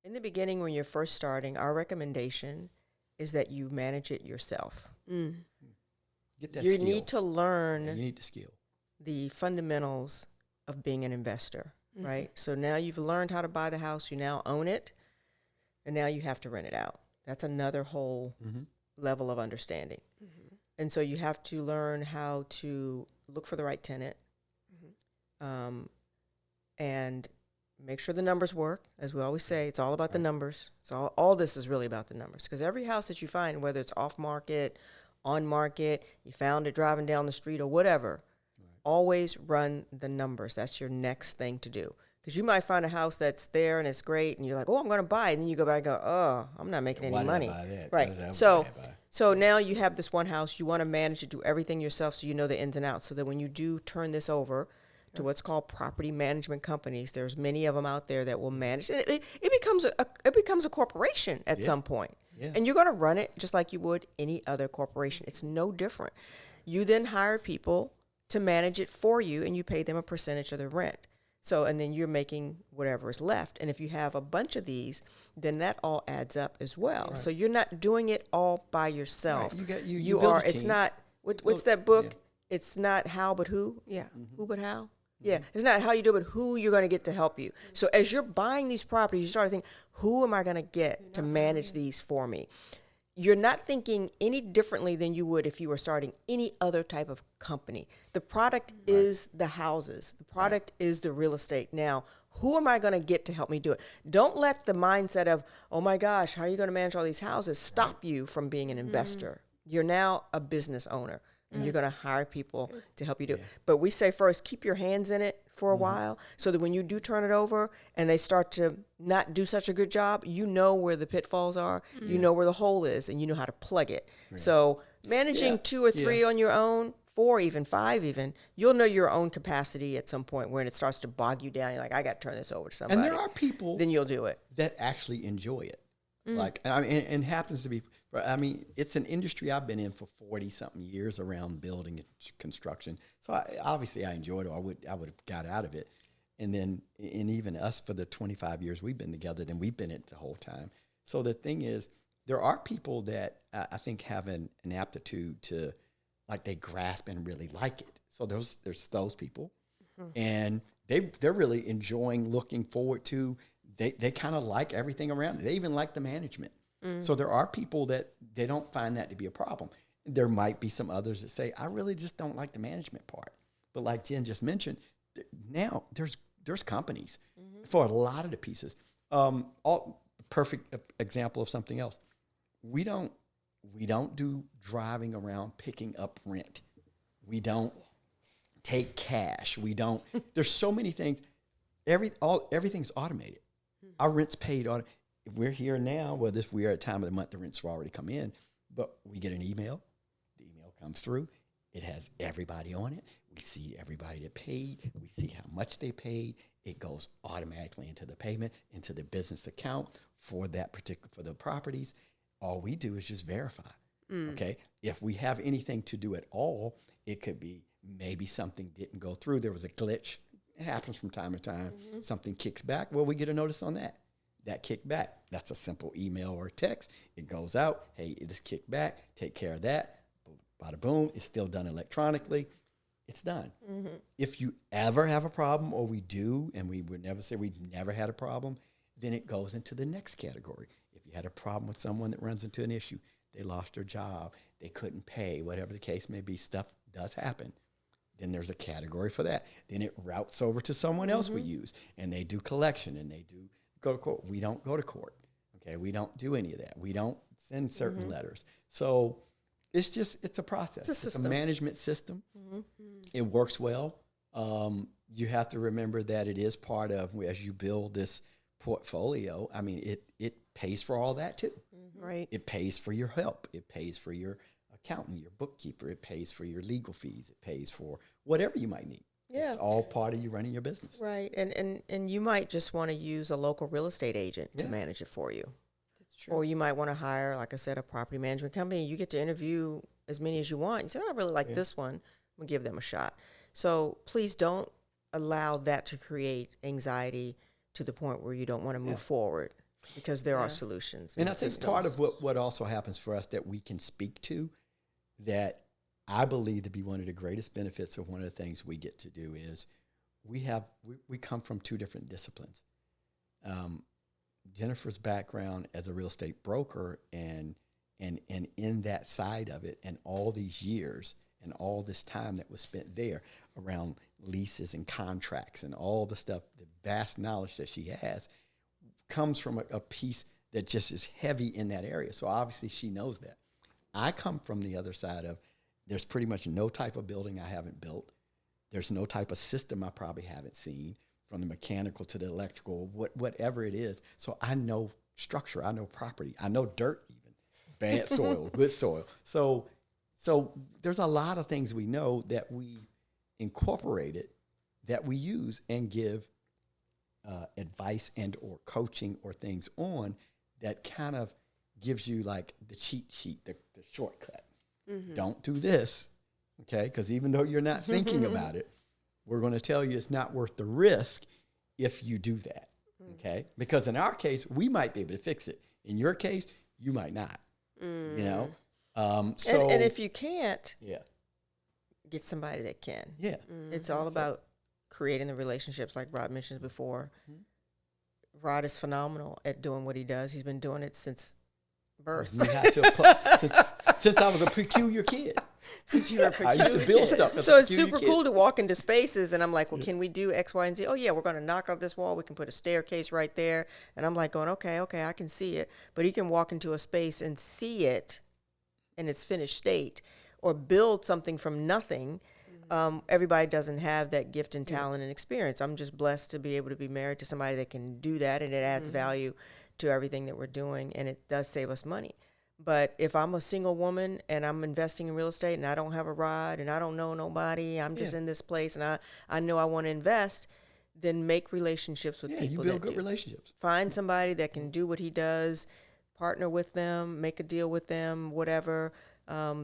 In the beginning, when you're first starting, our recommendation is that you manage it yourself. Get that You skill. need to learn You need the skill. the fundamentals of being an investor, right? So now you've learned how to buy the house, you now own it, and now you have to rent it out. That's another whole level of understanding. And so you have to learn how to look for the right tenant, and make sure the numbers work. As we always say, it's all about the numbers. So all this is really about the numbers. Because every house that you find, whether it's off market, on market, you found it driving down the street or whatever, always run the numbers. That's your next thing to do. Because you might find a house that's there and it's great, and you're like, oh, I'm going to buy it. And then you go back and go, oh, I'm not making Why any did I money. buy that? Right. Why did I So, buy it? so now you have this one house. You want to manage it, do everything yourself so you know the ins and outs. So that when you do turn this over to what's called property management companies, there's many of them out there that will manage it. It becomes a corporation at some point. Yeah. And you're going to run it just like you would any other corporation. It's no different. You then hire people to manage it for you, and you pay them a percentage of the rent. So, and then you're making whatever is left. And if you have a bunch of these, then that all adds up as well. So you're not doing it all by yourself. Right. You You build are, a it's team. not, what's Build- that book? yeah. It's not how but who. Yeah. Who but how? Yeah, it's not how you do it, but who you're going to get to help you. So as you're buying these properties, you start to think, who am I going to get to manage these for me? You're not thinking any differently than you would if you were starting any other type of company. The product is the houses. The product is the real estate. Now, who am I going to get to help me do it? Don't let the mindset of, oh my gosh, how are you going to manage all these houses stop you from being an investor. You're now a business owner. And you're going to hire people to help you do it. But we say first, keep your hands in it for a while so that when you do turn it over and they start to not do such a good job, you know where the pitfalls are, you know where the hole is, and you know how to plug it. So managing Yeah. 2 or 3 on your own, 4 even, 5 even, you'll know your own capacity at some point when it starts to bog you down. You're like, I got to turn this over to somebody. And there are people Then you'll do it. that actually enjoy it. Like, I mean, and happens to be, I mean, it's an industry I've been in for 40 something years around building and construction. So obviously I enjoyed it. I would have got out of it. And then, and even us for the 25 years we've been together, then we've been it the whole time. So the thing is, there are people that I think have an aptitude to, like, they grasp and really like it. So there's those people, and they're really enjoying, looking forward to. They kind of like everything around it. They even like the management. So there are people that they don't find that to be a problem. There might be some others that say, I really just don't like the management part. But like Jen just mentioned, now there's companies for a lot of the pieces. Perfect example of something else. We don't do driving around picking up rent. We don't take cash. We don't. There's so many things. Everything's automated. Our rent's paid on. We're here now. Well, we are at time of the month. The rents will already come in, but we get an email. The email comes through. It has everybody on it. We see everybody that paid. We see how much they paid. It goes automatically into the payment, into the business account for the properties. All we do is just verify. Okay. If we have anything to do at all, it could be maybe something didn't go through. There was a glitch. It happens from time to time. Something kicks back. Well, we get a notice on that. That kickback. That's a simple email or text. It goes out. Hey, it is kicked back. Take care of that. Bada boom. It's still done electronically. It's done. If you ever have a problem, or we do, and we would never say we've never had a problem, then it goes into the next category. If you had a problem with someone that runs into an issue, they lost their job, they couldn't pay, whatever the case may be, stuff does happen. Then there's a category for that. Then it routes over to someone else we use, and they do collection, and they do go to court. We don't go to court. Okay, we don't do any of that. We don't send certain letters. So it's a process. It's a management system. It works well. You have to remember that it is part of, as you build this portfolio, I mean, it pays for all that too. Right. It pays for your help. It pays for your accountant, your bookkeeper. It pays for your legal fees. It pays for whatever you might need. Yeah. It's all part of you running your business. Right. And you might just want to use a local real estate agent to manage it for you. That's true. Or you might want to hire, like I said, a property management company. You get to interview as many as you want. You say, oh, I really like this one. We'll give them a shot. So please don't allow that to create anxiety to the point where you don't want to move forward. because there are solutions. And I think systems. part of what also happens for us that we can speak to, that I believe to be one of the greatest benefits of one of the things we get to do is we come from two different disciplines. Jennifer's background as a real estate broker and in that side of it, and all these years and all this time that was spent there around leases and contracts and all the stuff, the vast knowledge that she has comes from a piece that just is heavy in that area. So obviously she knows that. I come from the other side of, there's pretty much no type of building I haven't built. There's no type of system I probably haven't seen, from the mechanical to the electrical, whatever it is. So I know structure, I know property, I know dirt even, bad soil, good soil. So there's a lot of things we know that we incorporated, that we use and give advice and or coaching or things on, that kind of gives you like the cheat sheet, the shortcut. Mm-hmm. Don't do this, okay? Because even though you're not thinking about it, we're going to tell you it's not worth the risk if you do that, okay? Because in our case, we might be able to fix it. In your case, you might not, you know? So, and if you can't, yeah, get somebody that can. Yeah. It's all about creating the relationships, like Rod mentioned before. Rod is phenomenal at doing what he does. He's been doing it since birth. Since I was a peculiar kid. Since you were a peculiar I used to build kid. stuff. So it's super cool to walk into spaces, and I'm like, well, can we do X, Y, and Z? Oh, yeah, we're going to knock out this wall. We can put a staircase right there. And I'm like going, okay, I can see it. But he can walk into a space and see it in its finished state, or build something from nothing. Everybody doesn't have that gift and talent and experience. I'm just blessed to be able to be married to somebody that can do that, and it adds value to everything that we're doing, and it does save us money. But if I'm a single woman and I'm investing in real estate and I don't have a Rod and I don't know nobody, I'm just in this place and I know I want to invest, then make relationships with people. You build good relationships. Find somebody that can do what he does, partner with them, make a deal with them, whatever.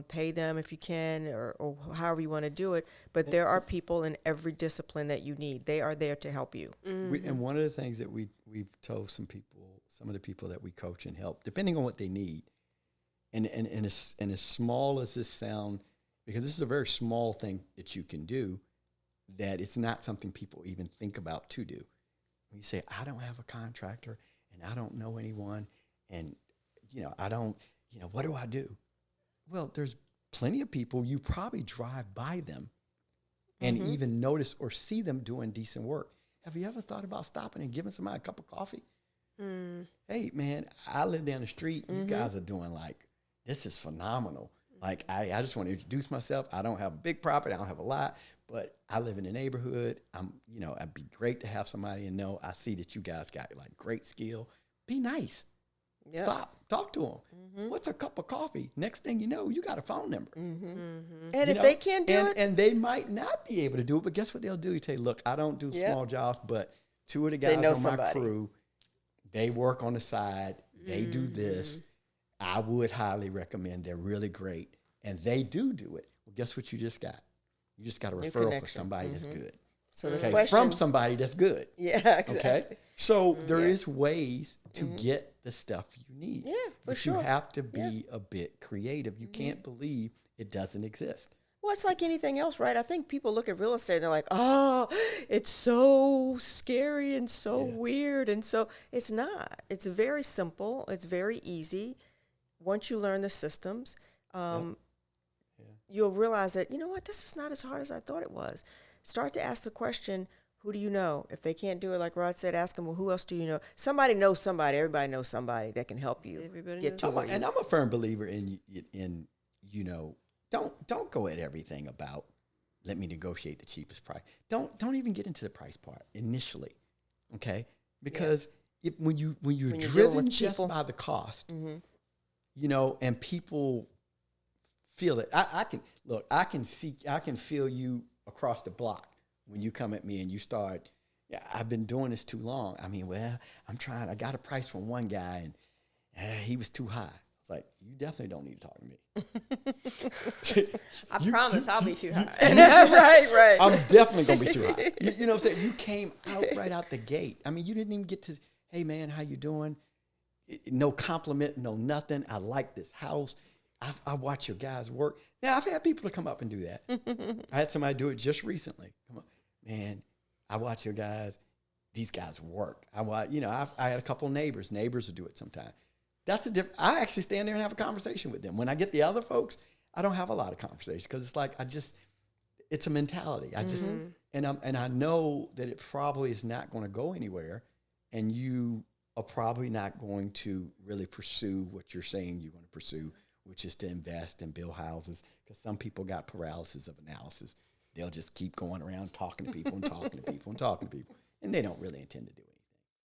Pay them if you can, or however you want to do it. But there are people in every discipline that you need. They are there to help you. And one of the things that we've told some of the people that we coach and help, depending on what they need, and as small as this sound, because this is a very small thing that you can do, that it's not something people even think about to do. When you say, I don't have a contractor and I don't know anyone, and I don't, what do I do? Well, there's plenty of people, you probably drive by them and even notice or see them doing decent work. Have you ever thought about stopping and giving somebody a cup of coffee? Hey, man, I live down the street. You guys are doing this is phenomenal. Like, I just want to introduce myself. I don't have a big property. I don't have a lot, but I live in the neighborhood. It'd be great to have somebody and know, I see that you guys got great skill. Be nice. Yep. Stop. Talk to them. What's a cup of coffee? Next thing you know, you got a phone number. And if they can't do it, and they might not be able to do it, but guess what they'll do? You say, look, I don't do small jobs, but two of the guys on my crew, they work on the side. They do this. I would highly recommend. They're really great, and they do it. Well, guess what you just got? You just got a referral for somebody that's good. So the question, from somebody that's good. Yeah, exactly. Okay, so there is ways to get the stuff you need. Yeah, but sure. You have to be a bit creative. You can't believe it doesn't exist. Well, it's like anything else, right? I think people look at real estate and they're like, oh, it's so scary and so weird. And so it's not. It's very simple. It's very easy. Once you learn the systems, you'll realize that, you know what, this is not as hard as I thought it was. Start to ask the question, who do you know? If they can't do it, like Rod said, ask them, well, who else do you know? Somebody knows somebody. Everybody knows somebody that can help you get to it. And I'm a firm believer in don't go at everything about, let me negotiate the cheapest price. Don't even get into the price part initially, okay? Because when you're driven just by the cost, and people feel it. I can feel you across the block when you come at me and you start, I've been doing this too long. I mean, well, I got a price from one guy and he was too high. It's like, you definitely don't need to talk to me. I promise I'll be too high. Right. I'm definitely going to be too high. You know what I'm saying? You came out right out the gate. I mean, you didn't even get to, hey, man, how you doing? no compliment, no nothing. I like this house. I watch your guys work. Now, I've had people to come up and do that. I had somebody do it just recently. Come on, man, I watch your guys. These guys work. I had a couple of neighbors. Neighbors will do it sometime. That's a different. I actually stand there and have a conversation with them. When I get the other folks, I don't have a lot of conversation because it's like it's a mentality. And I know that it probably is not going to go anywhere, and you are probably not going to really pursue what you're saying you're going to pursue, which is to invest and build houses, because some people got paralysis of analysis. They'll just keep going around talking to people and talking to people and talking to people, and they don't really intend to do it.